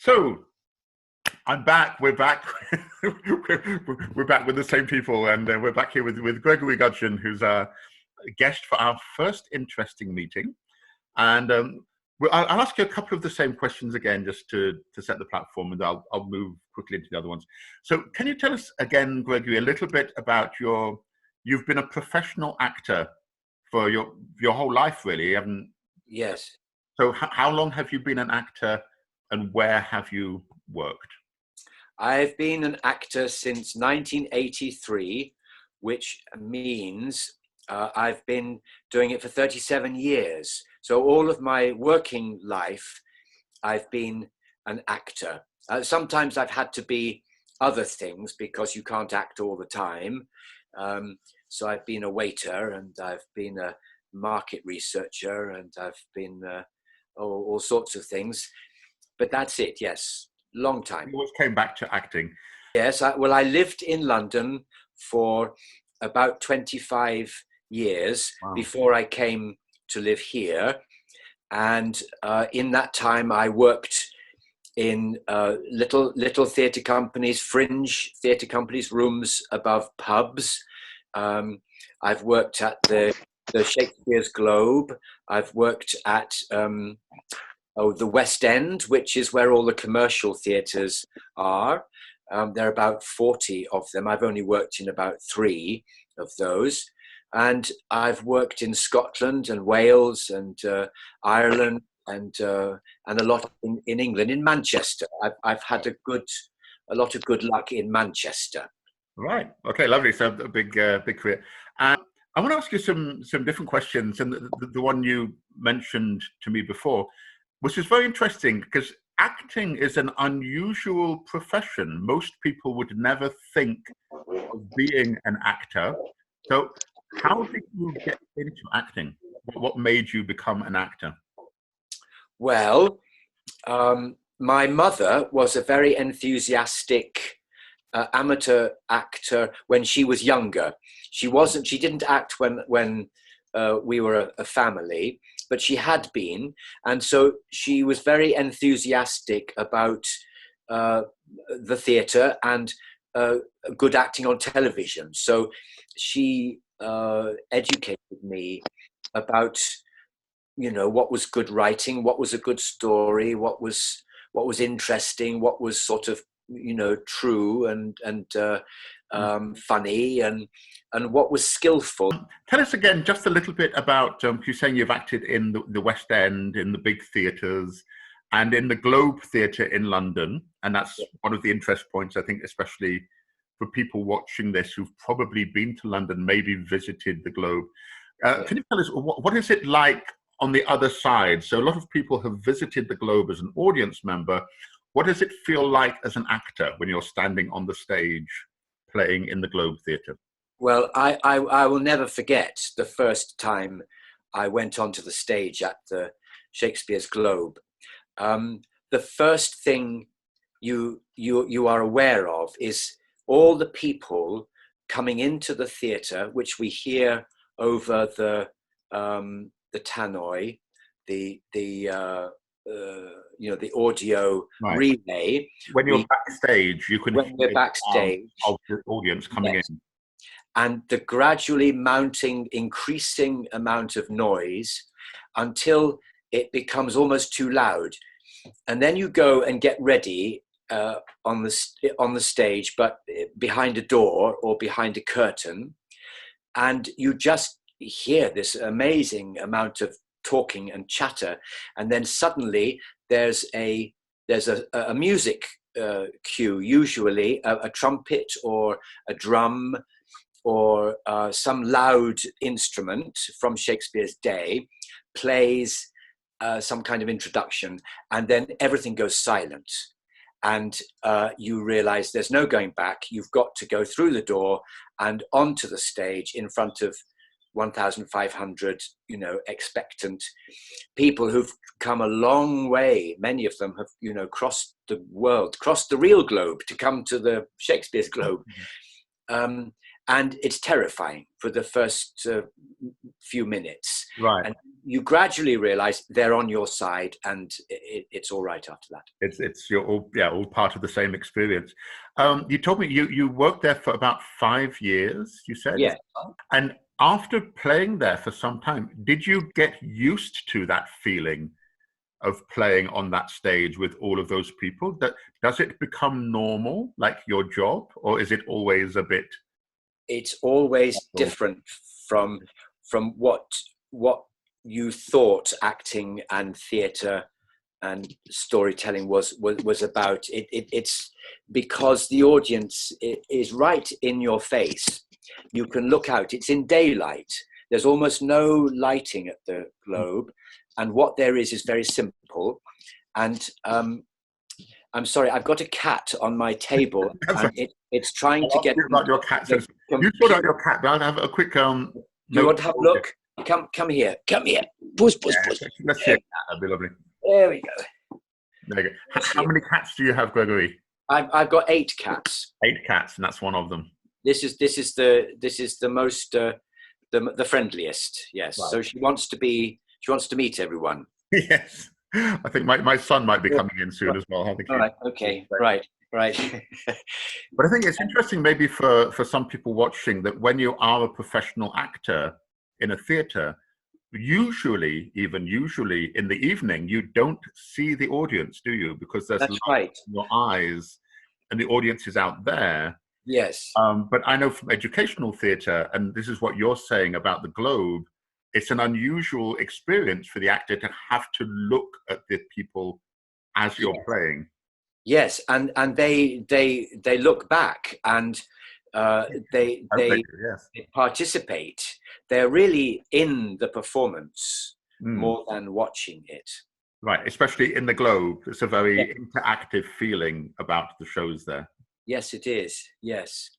So I'm back. We're back. we're back with the same people, and we're back here with Gregory Gudgeon, who's a guest for our first interesting meeting. And I'll ask you a couple of the same questions again, just to set the platform, and I'll move quickly into the other ones. So, can you tell us again, Gregory, a little bit about you've been a professional actor for your whole life, really, haven't? Yes. So, how long have you been an actor, and where have you worked? I've been an actor since 1983, which means I've been doing it for 37 years. So all of my working life, I've been an actor. Sometimes I've had to be other things because you can't act all the time. So I've been a waiter, and I've been a market researcher, and I've been all sorts of things. But that's it, yes. Long time. You always came back to acting. Yes, I lived in London for about 25 years before I came to live here. And in that time, I worked in little theatre companies, fringe theatre companies, rooms above pubs. I've worked at the Shakespeare's Globe. I've worked at the West End, which is where all the commercial theatres are. There are about 40 of them. I've only worked in about 3 of those. And I've worked in Scotland and Wales and Ireland and a lot in England, in Manchester. I've had a lot of good luck in Manchester. Right. Okay. Lovely. So a big career. I want to ask you some different questions, and the one you mentioned to me before, which is very interesting because acting is an unusual profession. Most people would never think of being an actor. So how did you get into acting? What made you become an actor? Well, my mother was a very enthusiastic amateur actor when she was younger. She didn't act when we were a family, but she had been, and so she was very enthusiastic about the theatre and good acting on television. So she educated me about, what was good writing, what was a good story, what was interesting, what was sort of true and funny, and what was skillful. Tell us again just a little bit about, you're saying you've acted in the West End, in the big theatres, and in the Globe Theatre in London. And that's one of the interest points, I think, especially for people watching this who've probably been to London, maybe visited the Globe. Can you tell us, what is it like on the other side? So a lot of people have visited the Globe as an audience member. What does it feel like as an actor when you're standing on the stage playing in the Globe Theatre? Well, I will never forget the first time I went onto the stage at the Shakespeare's Globe. The first thing you are aware of is all the people coming into the theatre, which we hear over the tannoy, the audio relay. When you're backstage, you can when we're backstage of the audience coming in. And the gradually increasing amount of noise until it becomes almost too loud. And then you go and get ready on the stage, but behind a door or behind a curtain, and you just hear this amazing amount of talking and chatter, and then suddenly there's a music cue, usually a trumpet or a drum or some loud instrument from Shakespeare's day plays some kind of introduction, and then everything goes silent. And you realize there's no going back. You've got to go through the door and onto the stage in front of 1,500, expectant people who've come a long way. Many of them have, crossed the world, crossed the real globe to come to the Shakespeare's Globe. and it's terrifying for the first few minutes. Right. And you gradually realize they're on your side, and it's all right after that. It's you're all part of the same experience. You told me you worked there for about 5 years, you said? Yeah. And after playing there for some time, did you get used to that feeling of playing on that stage with all of those people? Does it become normal, like your job, or is it always a bit? It's always different from what you thought acting and theatre and storytelling was about. It's because the audience is right in your face. You can look out. It's in daylight. There's almost no lighting at the Globe, and what there is very simple. And I'm sorry, I've got a cat on my table, and it's trying to get. About your cat. So you sort out your cat, but I'll have a quick. Do you want to have a look? Come here. Push. Let's see. That'd be lovely. There we go. There you go. How many cats do you have, Gregory? I've got 8 cats. 8 cats, and that's one of them. This is the most the friendliest. Yes. Wow. So she wants to meet everyone. Yes. I think my son might be coming in soon as well. I think. All right. Okay. Right. But I think it's interesting, maybe for some people watching, that when you are a professional actor in a theatre, usually in the evening, you don't see the audience, do you? Because there's light in your eyes, and the audience is out there. Yes. But I know from educational theatre, and this is what you're saying about the Globe, it's an unusual experience for the actor to have to look at the people as you're playing. Yes, and they look back, and they participate. They're really in the performance more than watching it. Right, especially in the Globe. It's a very interactive feeling about the shows there. Yes, it is. Yes.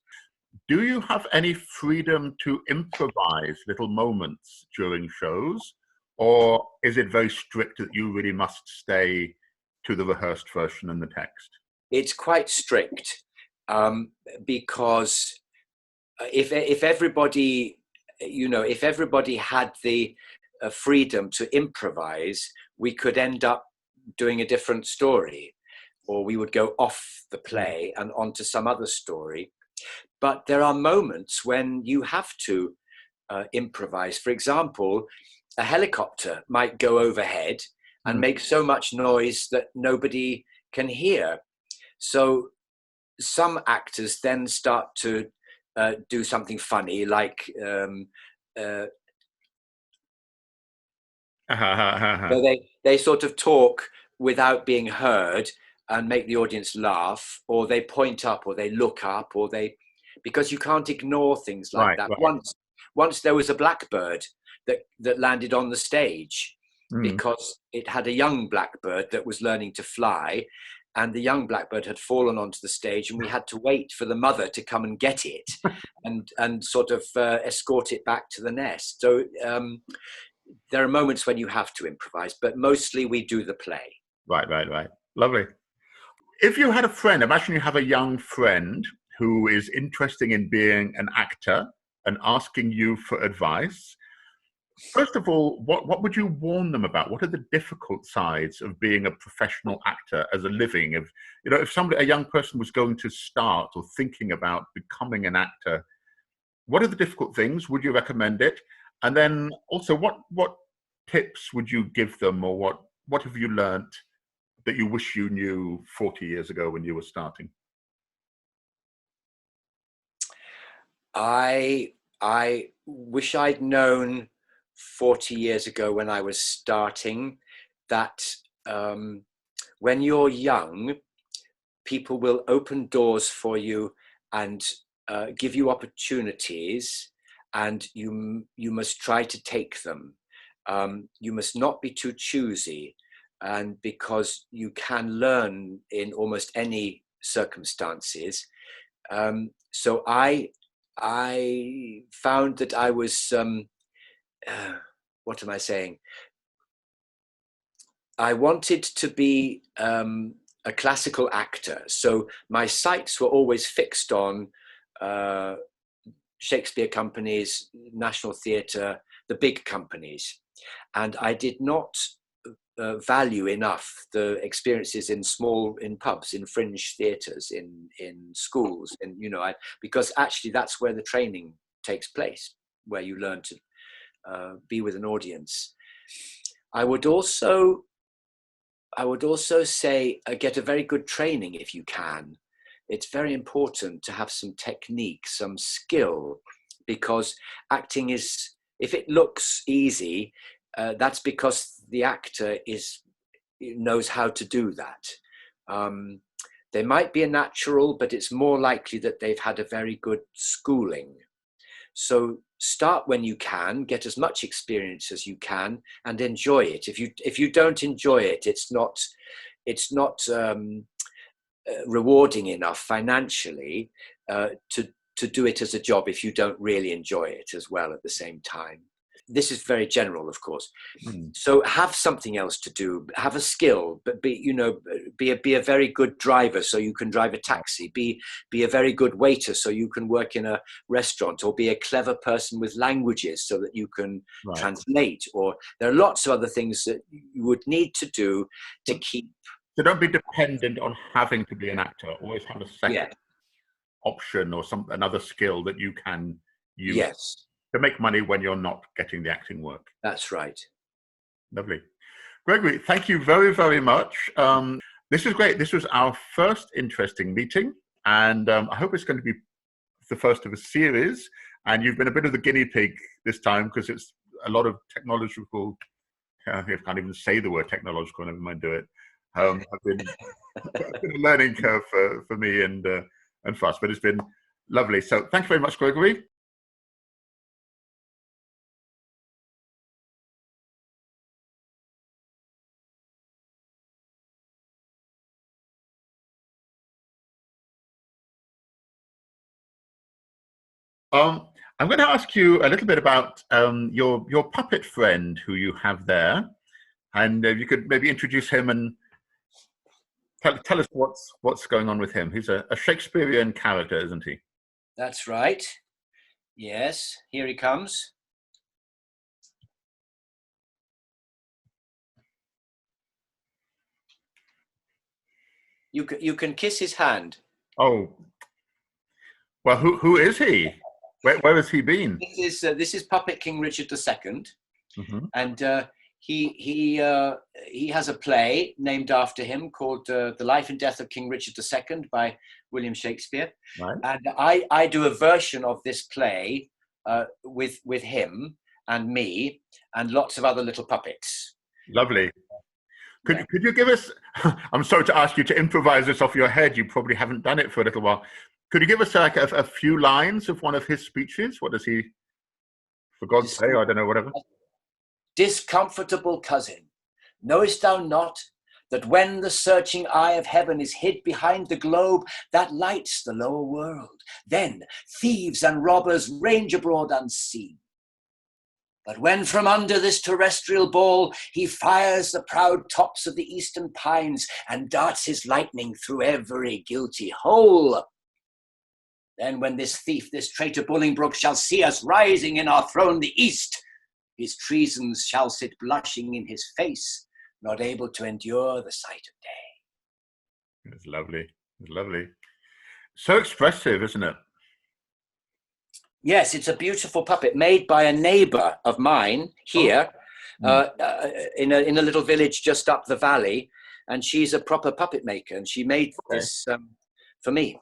Do you have any freedom to improvise little moments during shows, or is it very strict that you really must stay to the rehearsed version and the text? It's quite strict, because if everybody, if everybody had the freedom to improvise, we could end up doing a different story, or we would go off the play and onto some other story. But there are moments when you have to improvise. For example, a helicopter might go overhead and make so much noise that nobody can hear. So some actors then start to do something funny, like so they sort of talk without being heard and make the audience laugh, or they point up, or they look up, or because you can't ignore things like that. Right. Once there was a blackbird that landed on the stage because it had a young blackbird that was learning to fly, and the young blackbird had fallen onto the stage, and we had to wait for the mother to come and get it and sort of escort it back to the nest. So there are moments when you have to improvise, but mostly we do the play. Right. Lovely. If you had a friend, imagine you have a young friend who is interested in being an actor and asking you for advice. First of all, what would you warn them about? What are the difficult sides of being a professional actor as a living? If a young person was going to start or thinking about becoming an actor, what are the difficult things? Would you recommend it? And then also, what tips would you give them, or what have you learned that you wish you knew 40 years ago when you were starting? I wish I'd known 40 years ago when I was starting that when you're young, people will open doors for you and give you opportunities, and you must try to take them. You must not be too choosy, and because you can learn in almost any circumstances. So I found that I was, what am I saying? I wanted to be a classical actor. So my sights were always fixed on Shakespeare companies, National Theatre, the big companies. And I did not value enough the experiences in pubs, in fringe theatres, in schools, and because actually that's where the training takes place, where you learn to be with an audience. I would also say get a very good training if you can. It's very important to have some technique, some skill, because acting is, if it looks easy, that's because the actor knows how to do that. They might be a natural, but it's more likely that they've had a very good schooling. So start when you can, get as much experience as you can, and enjoy it. If you don't enjoy it, it's not rewarding enough financially to do it as a job if you don't really enjoy it as well at the same time. This is very general, of course. So have something else to do, have a skill, but be a very good driver so you can drive a taxi, be a very good waiter so you can work in a restaurant, or be a clever person with languages so that you can translate, or there are lots of other things that you would need to do to keep. So don't be dependent on having to be an actor. Always have a second option or another skill that you can use to make money when you're not getting the acting work. That's right. Lovely. Gregory, thank you very, very much. This is great. This was our first interesting meeting, and I hope it's going to be the first of a series. And you've been a bit of the guinea pig this time, because it's a lot of technological, I can't even say the word technological, never mind do it. I've been a learning curve for me and for us, but it's been lovely. So thanks very much, Gregory. I'm going to ask you a little bit about your puppet friend who you have there, and if you could maybe introduce him and tell us what's going on with him. He's a Shakespearean character, isn't he? That's right. Yes, here he comes. You can kiss his hand. Oh, well, who is he? Where has he been? This is Puppet King Richard II, and he has a play named after him called The Life and Death of King Richard II by William Shakespeare. Right. And I do a version of this play with him and me and lots of other little puppets. Lovely. Could you give us, I'm sorry to ask you to improvise this off your head, you probably haven't done it for a little while. Could you give us like a few lines of one of his speeches? What does he, for God's sake, I don't know, whatever. Discomfortable cousin, knowest thou not that when the searching eye of heaven is hid behind the globe that lights the lower world, then thieves and robbers range abroad unseen. But when from under this terrestrial ball he fires the proud tops of the eastern pines and darts his lightning through every guilty hole, then when this thief, this traitor Bolingbroke, shall see us rising in our throne the east, his treasons shall sit blushing in his face, not able to endure the sight of day. It's lovely. It's lovely. So expressive, isn't it? Yes, it's a beautiful puppet made by a neighbor of mine here in a little village just up the valley. And she's a proper puppet maker, and she made this for me.